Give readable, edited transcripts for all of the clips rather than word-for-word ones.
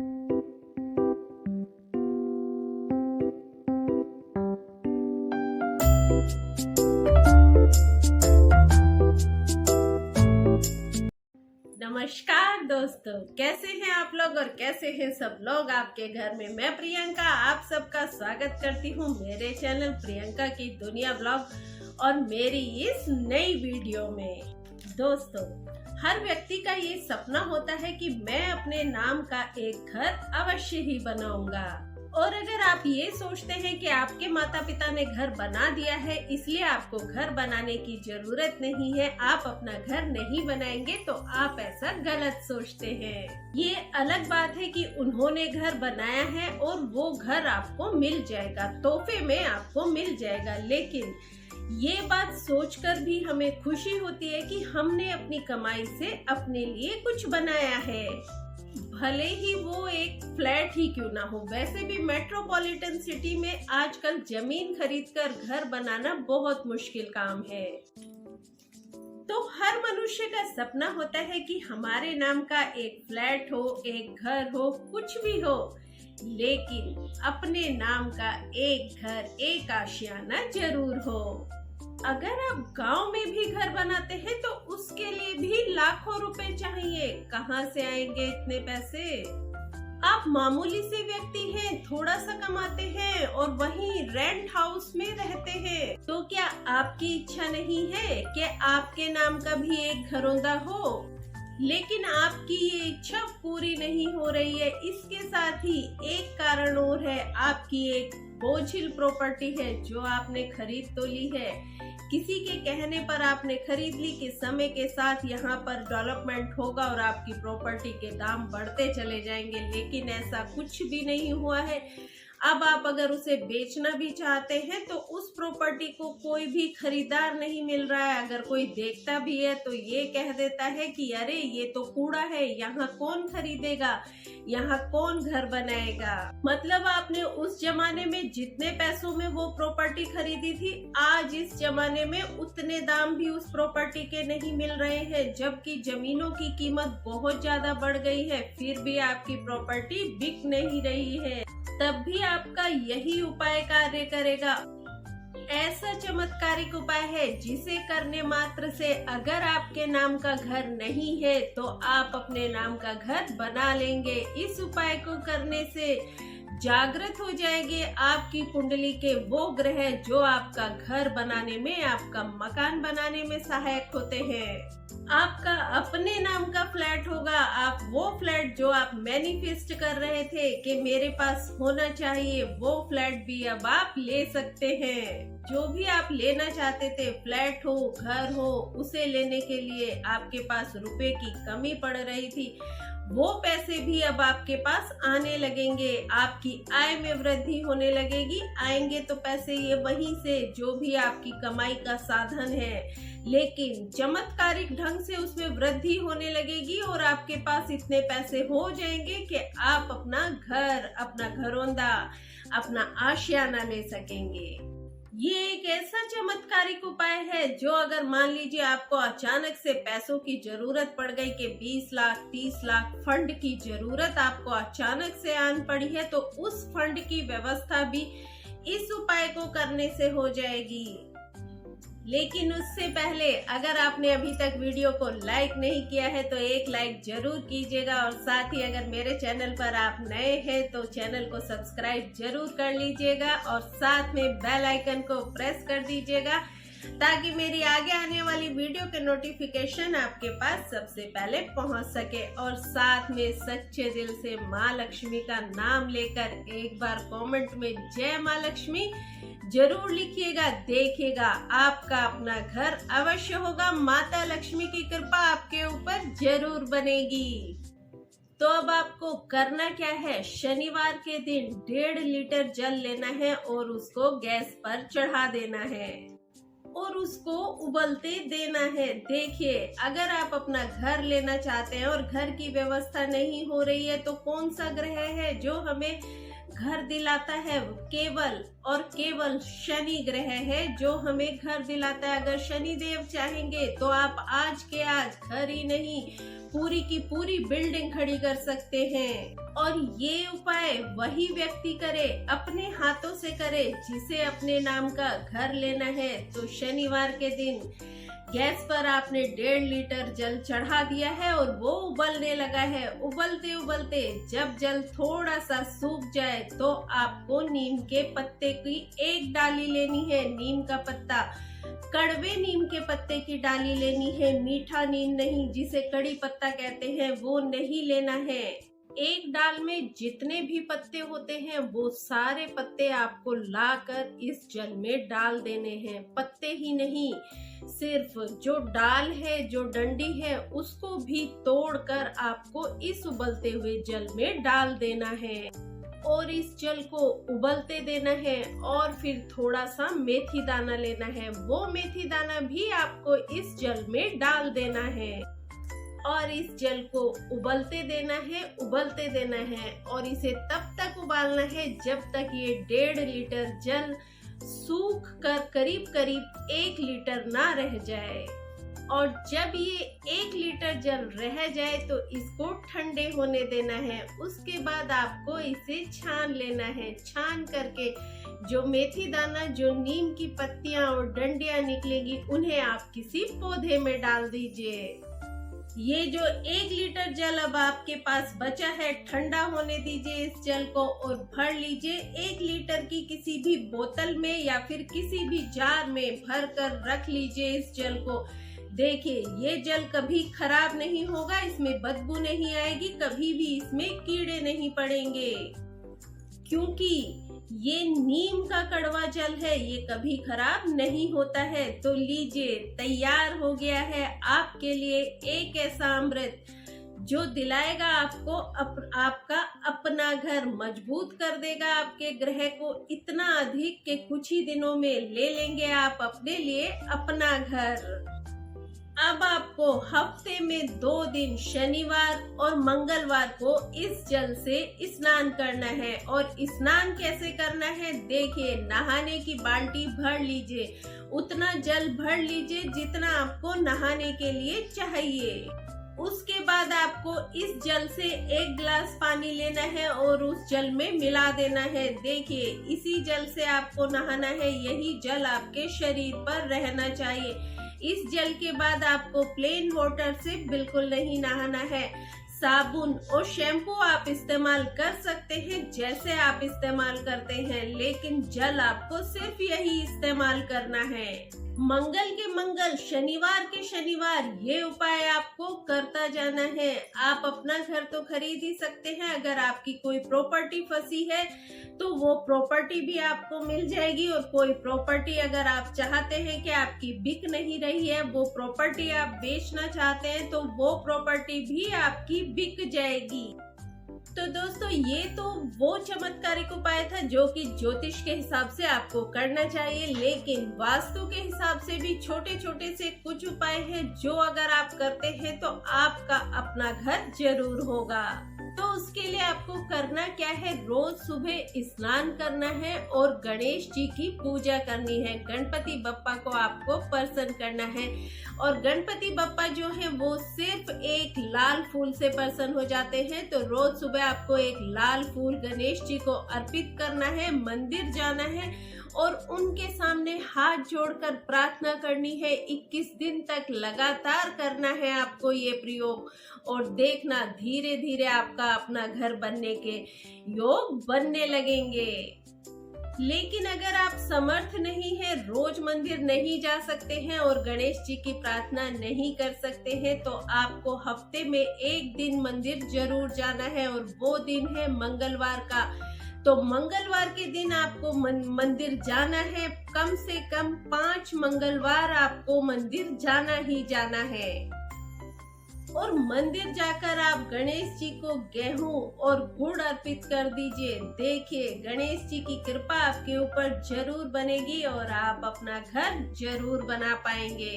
नमस्कार दोस्तों, कैसे हैं आप लोग और कैसे हैं सब लोग आपके घर में। मैं प्रियंका आप सबका स्वागत करती हूं मेरे चैनल प्रियंका की दुनिया ब्लॉग और मेरी इस नई वीडियो में। दोस्तों, हर व्यक्ति का ये सपना होता है कि मैं अपने नाम का एक घर अवश्य ही बनाऊंगा। और अगर आप ये सोचते हैं कि आपके माता पिता ने घर बना दिया है इसलिए आपको घर बनाने की जरूरत नहीं है, आप अपना घर नहीं बनाएंगे, तो आप ऐसा गलत सोचते हैं। ये अलग बात है कि उन्होंने घर बनाया है और वो घर आपको मिल जाएगा, तोहफे में आपको मिल जाएगा। लेकिन ये बात सोचकर भी हमें खुशी होती है कि हमने अपनी कमाई से अपने लिए कुछ बनाया है, भले ही वो एक फ्लैट ही क्यों ना हो। वैसे भी मेट्रोपॉलिटन सिटी में आजकल जमीन खरीदकर घर बनाना बहुत मुश्किल काम है। तो हर मनुष्य का सपना होता है कि हमारे नाम का एक फ्लैट हो, एक घर हो, कुछ भी हो, लेकिन अपने नाम का एक घर, एक आशियाना जरूर हो। अगर आप गांव में भी घर बनाते हैं तो उसके लिए भी लाखों रुपए चाहिए। कहां से आएंगे इतने पैसे? आप मामूली से व्यक्ति हैं, थोड़ा सा कमाते हैं और वहीं रेंट हाउस में रहते हैं, तो क्या आपकी इच्छा नहीं है कि आपके नाम का भी एक घरौंदा हो? लेकिन आपकी ये इच्छा पूरी नहीं हो रही है। इसके साथ ही एक कारण और है, आपकी एक बोझिल प्रॉपर्टी है जो आपने खरीद तो ली है, किसी के कहने पर आपने खरीद ली कि समय के साथ यहाँ पर डेवलपमेंट होगा और आपकी प्रॉपर्टी के दाम बढ़ते चले जाएंगे, लेकिन ऐसा कुछ भी नहीं हुआ है। अब आप अगर उसे बेचना भी चाहते हैं तो उस प्रॉपर्टी को कोई भी खरीदार नहीं मिल रहा है। अगर कोई देखता भी है तो ये कह देता है कि अरे ये तो कूड़ा है, यहाँ कौन खरीदेगा, यहाँ कौन घर बनाएगा। मतलब आपने उस जमाने में जितने पैसों में वो प्रॉपर्टी खरीदी थी, आज इस जमाने में उतने दाम भी उस प्रॉपर्टी के नहीं मिल रहे हैं, जबकि जमीनों की कीमत बहुत ज्यादा बढ़ गई है, फिर भी आपकी प्रॉपर्टी बिक नहीं रही है। तब भी आपका यही उपाय कार्य करेगा। ऐसा चमत्कारिक उपाय है जिसे करने मात्र से अगर आपके नाम का घर नहीं है तो आप अपने नाम का घर बना लेंगे। इस उपाय को करने से जागृत हो जाएंगे आपकी कुंडली के वो ग्रह जो आपका घर बनाने में, आपका मकान बनाने में सहायक होते हैं। आपका अपने नाम का फ्लैट होगा। आप वो फ्लैट जो आप मैनिफेस्ट कर रहे थे कि मेरे पास होना चाहिए, वो फ्लैट भी अब आप ले सकते हैं। जो भी आप लेना चाहते थे, फ्लैट हो, घर हो, उसे लेने के लिए आपके पास रुपए की कमी पड़ रही थी, वो पैसे भी अब आपके पास आने लगेंगे। आपकी आय में वृद्धि होने लगेगी। आएंगे तो पैसे ये वहीं से जो भी आपकी कमाई का साधन है, लेकिन चमत्कारिक ढंग से उसमें वृद्धि होने लगेगी और आपके पास इतने पैसे हो जाएंगे कि आप अपना घर, अपना घरौंदा, अपना आशियाना ले सकेंगे। ये एक ऐसा चमत्कारिक उपाय है जो अगर मान लीजिए आपको अचानक से पैसों की जरूरत पड़ गई कि 20 लाख 30 लाख फंड की जरूरत आपको अचानक से आन पड़ी है, तो उस फंड की व्यवस्था भी इस उपाय को करने से हो जाएगी। लेकिन उससे पहले अगर आपने अभी तक वीडियो को लाइक नहीं किया है तो एक लाइक जरूर कीजिएगा और साथ ही अगर मेरे चैनल पर आप नए हैं तो चैनल को सब्सक्राइब जरूर कर लीजिएगा और साथ में बेल आइकन को प्रेस कर दीजिएगा ताकि मेरी आगे आने वाली वीडियो के नोटिफिकेशन आपके पास सबसे पहले पहुंच सके। और साथ में सच्चे दिल से माँ लक्ष्मी का नाम लेकर एक बार कमेंट में जय माँ लक्ष्मी जरूर लिखिएगा। देखिएगा आपका अपना घर अवश्य होगा। माता लक्ष्मी की कृपा आपके ऊपर जरूर बनेगी। तो अब आपको करना क्या है, शनिवार के दिन 1.5 लीटर जल लेना है और उसको गैस पर चढ़ा देना है और उसको उबलते देना है। देखिए, अगर आप अपना घर लेना चाहते हैं और घर की व्यवस्था नहीं हो रही है तो कौन सा ग्रह है जो हमें घर दिलाता है वो केवल और केवल शनि ग्रह है जो हमें घर दिलाता है। अगर शनि देव चाहेंगे तो आप आज के आज घर ही नहीं पूरी की पूरी बिल्डिंग खड़ी कर सकते हैं। और ये उपाय वही व्यक्ति करे, अपने हाथों से करे जिसे अपने नाम का घर लेना है। तो शनिवार के दिन गैस पर आपने 1.5 लीटर जल चढ़ा दिया है और वो उबलने लगा है। उबलते उबलते जब जल थोड़ा सा सूख जाए तो आपको नीम के पत्ते की एक डाली लेनी है। नीम का पत्ता, कड़वे नीम के पत्ते की डाली लेनी है, मीठा नीम नहीं, जिसे कड़ी पत्ता कहते हैं, वो नहीं लेना है। एक डाल में जितने भी पत्ते होते हैं वो सारे पत्ते आपको लाकर इस जल में डाल देने हैं। पत्ते ही नहीं, सिर्फ जो डाल है, जो डंडी है, उसको भी तोड़कर आपको इस उबलते हुए जल में डाल देना है और इस जल को उबलते देना है। और फिर थोड़ा सा मेथी दाना लेना है, वो मेथी दाना भी आपको इस जल में डाल देना है और इस जल को उबलते देना है, उबलते देना है। और इसे तब तक उबालना है जब तक ये 1.5 लीटर जल सूख कर करीब करीब 1 लीटर ना रह जाए। और जब ये 1 लीटर जल रह जाए तो इसको ठंडे होने देना है। उसके बाद आपको इसे छान लेना है। छान करके जो मेथी दाना, जो नीम की पत्तियां और डंडियां निकलेंगी, उन्हें आप किसी पौधे में डाल दीजिए। ये जो 1 लीटर जल अब आपके पास बचा है, ठंडा होने दीजिए इस जल को और भर लीजिए 1 लीटर की किसी भी बोतल में या फिर किसी भी जार में भर कर रख लीजिए इस जल को। देखिए, ये जल कभी खराब नहीं होगा, इसमें बदबू नहीं आएगी, कभी भी इसमें कीड़े नहीं पड़ेंगे, क्योंकि ये नीम का कड़वा जल है, ये कभी खराब नहीं होता है। तो लीजिए, तैयार हो गया है आपके लिए एक ऐसा अमृत जो दिलाएगा आपको आपका अपना घर, मजबूत कर देगा आपके ग्रह को इतना अधिक कि कुछ ही दिनों में ले लेंगे आप अपने लिए अपना घर। अब आपको हफ्ते में 2 दिन, शनिवार और मंगलवार को इस जल से स्नान करना है। और स्नान कैसे करना है, देखिए, नहाने की बाल्टी भर लीजिए, उतना जल भर लीजिए जितना आपको नहाने के लिए चाहिए। उसके बाद आपको इस जल से 1 गिलास पानी लेना है और उस जल में मिला देना है। देखिए, इसी जल से आपको नहाना है, यही जल आपके शरीर पर रहना चाहिए। इस जल के बाद आपको प्लेन वाटर से बिल्कुल नहीं नहाना है। साबुन और शैम्पू आप इस्तेमाल कर सकते हैं जैसे आप इस्तेमाल करते हैं, लेकिन जल आपको सिर्फ यही इस्तेमाल करना है। मंगल के मंगल, शनिवार के शनिवार ये उपाय आपको करता जाना है। आप अपना घर तो खरीद ही सकते हैं, अगर आपकी कोई प्रॉपर्टी फंसी है तो वो प्रॉपर्टी भी आपको मिल जाएगी। और कोई प्रॉपर्टी अगर आप चाहते हैं कि आपकी बिक नहीं रही है, वो प्रॉपर्टी आप बेचना चाहते हैं, तो वो प्रॉपर्टी भी आपकी बिक जाएगी। तो दोस्तों, ये तो वो चमत्कारिक उपाय था जो कि ज्योतिष के हिसाब से आपको करना चाहिए, लेकिन वास्तु के हिसाब से भी छोटे छोटे से कुछ उपाय हैं जो अगर आप करते हैं तो आपका अपना घर जरूर होगा। तो उसके लिए आपको करना क्या है, रोज सुबह स्नान करना है और गणेश जी की पूजा करनी है। गणपति बप्पा को आपको प्रसन्न करना है। और गणपति बप्पा जो है वो सिर्फ एक लाल फूल से प्रसन्न हो जाते हैं। तो रोज सुबह आपको एक लाल फूल गणेश जी को अर्पित करना है, मंदिर जाना है और उनके सामने हाथ जोड़कर प्रार्थना करनी है। 21 दिन तक लगातार करना है आपको ये प्रयोग, और देखना धीरे धीरे आपका अपना घर बनने के योग बनने लगेंगे। लेकिन अगर आप समर्थ नहीं है, रोज मंदिर नहीं जा सकते हैं और गणेश जी की प्रार्थना नहीं कर सकते हैं, तो आपको हफ्ते में 1 दिन मंदिर जरूर जाना है और वो दिन है मंगलवार का। तो मंगलवार के दिन आपको मंदिर जाना है। कम से कम 5 मंगलवार आपको मंदिर जाना ही जाना है। और मंदिर जाकर आप गणेश जी को गेहूं और गुड़ अर्पित कर दीजिए। देखिए, गणेश जी की कृपा आपके ऊपर जरूर बनेगी और आप अपना घर जरूर बना पाएंगे।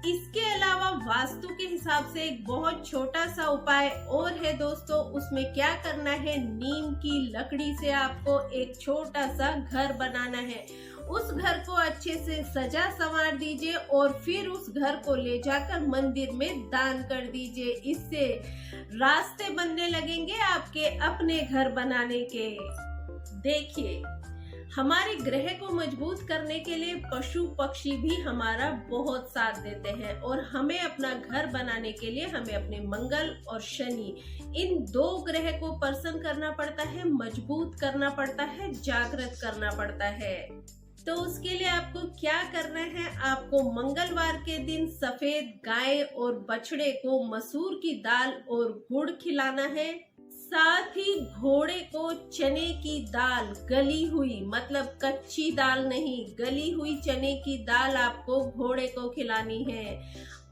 इसके अलावा वास्तु के हिसाब से एक बहुत छोटा सा उपाय और है दोस्तों। उसमें क्या करना है, नीम की लकड़ी से आपको एक छोटा सा घर बनाना है। उस घर को अच्छे से सजा संवार दीजिए और फिर उस घर को ले जाकर मंदिर में दान कर दीजिए। इससे रास्ते बनने लगेंगे आपके अपने घर बनाने के। देखिए, हमारे ग्रह को मजबूत करने के लिए पशु पक्षी भी हमारा बहुत साथ देते हैं और हमें अपना घर बनाने के लिए हमें अपने मंगल और शनि, इन दो ग्रह को प्रसन्न करना पड़ता है, मजबूत करना पड़ता है, जागृत करना पड़ता है। तो उसके लिए आपको क्या करना है, आपको मंगलवार के दिन सफेद गाय और बछड़े को मसूर की दाल और गुड़ खिलाना है। साथ ही घोड़े को चने की दाल, गली हुई, मतलब कच्ची दाल नहीं, गली हुई चने की दाल आपको घोड़े को खिलानी है।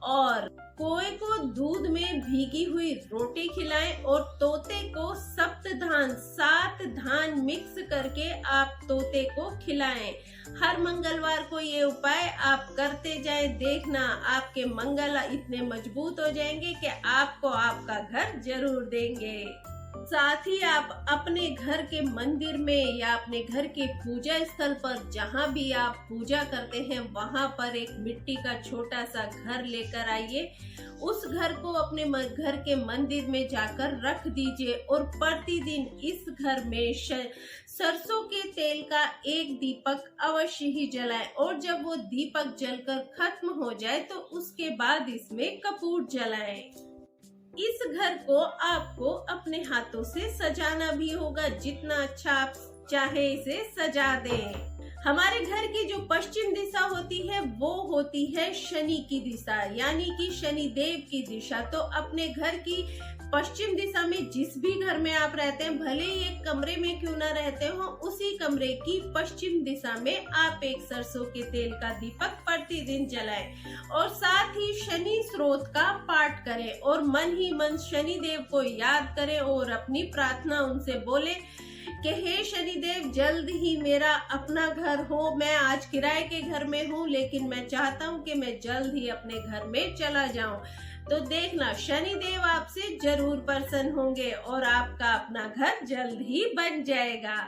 और कोए को दूध में भीगी हुई रोटी खिलाएं और तोते को सप्तधान, 7 धान मिक्स करके आप तोते को खिलाएं। हर मंगलवार को ये उपाय आप करते जाएं, देखना आपके मंगल इतने मजबूत हो जाएंगे कि आपको आपका घर जरूर देंगे। साथ ही आप अपने घर के मंदिर में या अपने घर के पूजा स्थल पर, जहाँ भी आप पूजा करते हैं, वहाँ पर एक मिट्टी का छोटा सा घर लेकर आइए। उस घर को अपने घर के मंदिर में जाकर रख दीजिए और प्रतिदिन इस घर में सरसों के तेल का एक दीपक अवश्य ही जलाएं और जब वो दीपक जलकर खत्म हो जाए तो उसके बाद इसमें कपूर जलाएं। इस घर को आपको अपने हाथों से सजाना भी होगा, जितना अच्छा आप चाहे इसे सजा दें। हमारे घर की जो पश्चिम दिशा होती है वो होती है शनि की दिशा, यानी कि शनि देव की दिशा। तो अपने घर की पश्चिम दिशा में जिस भी घर में आप रहते हैं, भले ही एक कमरे में क्यों ना रहते हो, उसी कमरे की पश्चिम दिशा में आप एक सरसों के तेल का दीपक प्रतिदिन जलाएं और साथ ही शनि स्रोत का पाठ करें और मन ही मन शनि देव को याद करें और अपनी प्रार्थना उनसे बोले कि हे शनिदेव, जल्द ही मेरा अपना घर हो। मैं आज किराए के घर में हूँ, लेकिन मैं चाहता हूँ कि मैं जल्द ही अपने घर में चला जाऊं। तो देखना, शनिदेव आपसे जरूर प्रसन्न होंगे और आपका अपना घर जल्द ही बन जाएगा।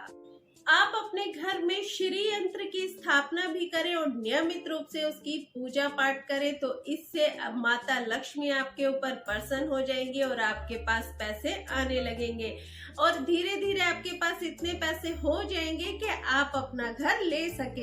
आप अपने घर में श्री यंत्र की स्थापना भी करें और नियमित रूप से उसकी पूजा पाठ करें, तो इससे माता लक्ष्मी आपके ऊपर प्रसन्न हो जाएंगी और आपके पास पैसे आने लगेंगे और धीरे धीरे आपके पास इतने पैसे हो जाएंगे कि आप अपना घर ले सके।